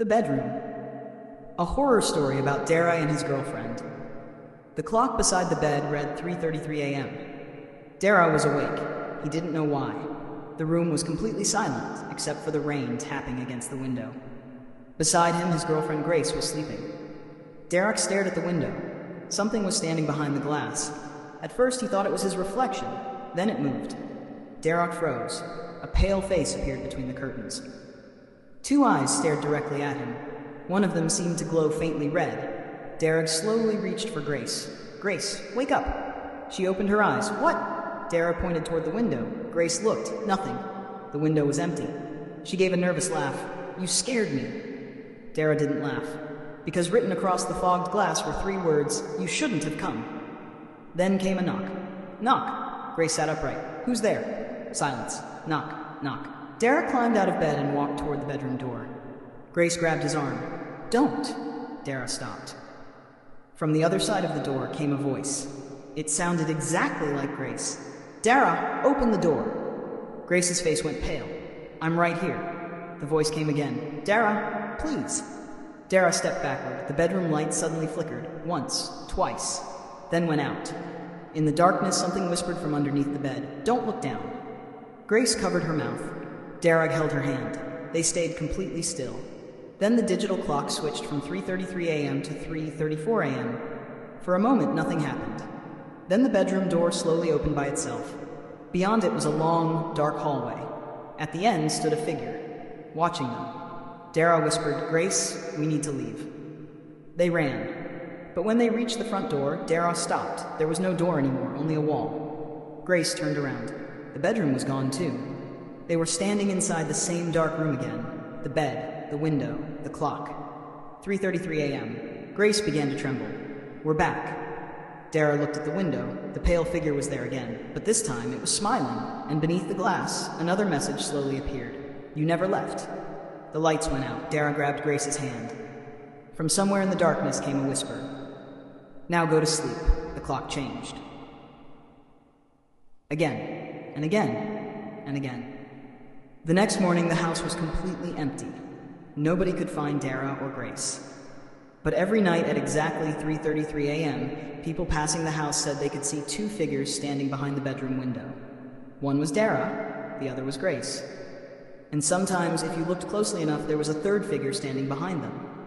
The bedroom. A horror story about Dara and his girlfriend. The clock beside the bed read 3:33 a.m. Dara was awake. He didn't know why. The room was completely silent, except for the rain tapping against the window. Beside him, his girlfriend Grace was sleeping. Derek stared at the window. Something was standing behind the glass. At first, he thought it was his reflection. Then it moved. Derek froze. A pale face appeared between the curtains. Two eyes stared directly at him. One of them seemed to glow faintly red. Derek slowly reached for Grace. "Grace, wake up!" She opened her eyes. "What?" Derek pointed toward the window. Grace looked. Nothing. The window was empty. She gave a nervous laugh. "You scared me." Dara didn't laugh, because written across the fogged glass were three words, "You shouldn't have come." Then came a knock. Knock! Grace sat upright. "Who's there?" Silence. Knock, knock. Dara climbed out of bed and walked toward the bedroom door. Grace grabbed his arm. "Don't!" Dara stopped. From the other side of the door came a voice. It sounded exactly like Grace. "Dara, open the door!" Grace's face went pale. "I'm right here." The voice came again. "Dara, please." Dara stepped backward. The bedroom light suddenly flickered. Once, twice, then went out. In the darkness, something whispered from underneath the bed. "Don't look down." Grace covered her mouth. Dara held her hand. They stayed completely still. Then the digital clock switched from 3:33 a.m. to 3:34 a.m. For a moment, nothing happened. Then the bedroom door slowly opened by itself. Beyond it was a long, dark hallway. At the end stood a figure, watching them. Dara whispered, "Grace, we need to leave." They ran. But when they reached the front door, Dara stopped. There was no door anymore, only a wall. Grace turned around. The bedroom was gone too. They were standing inside the same dark room again. The bed, the window, the clock. 3:33 a.m. Grace began to tremble. "We're back." Dara looked at the window. The pale figure was there again, but this time it was smiling, and beneath the glass, another message slowly appeared. "You never left." The lights went out. Dara grabbed Grace's hand. From somewhere in the darkness came a whisper. "Now go to sleep." The clock changed. Again, and again, and again. The next morning, the house was completely empty. Nobody could find Dara or Grace. But every night at exactly 3:33 a.m., people passing the house said they could see two figures standing behind the bedroom window. One was Dara, the other was Grace. And sometimes, if you looked closely enough, there was a third figure standing behind them.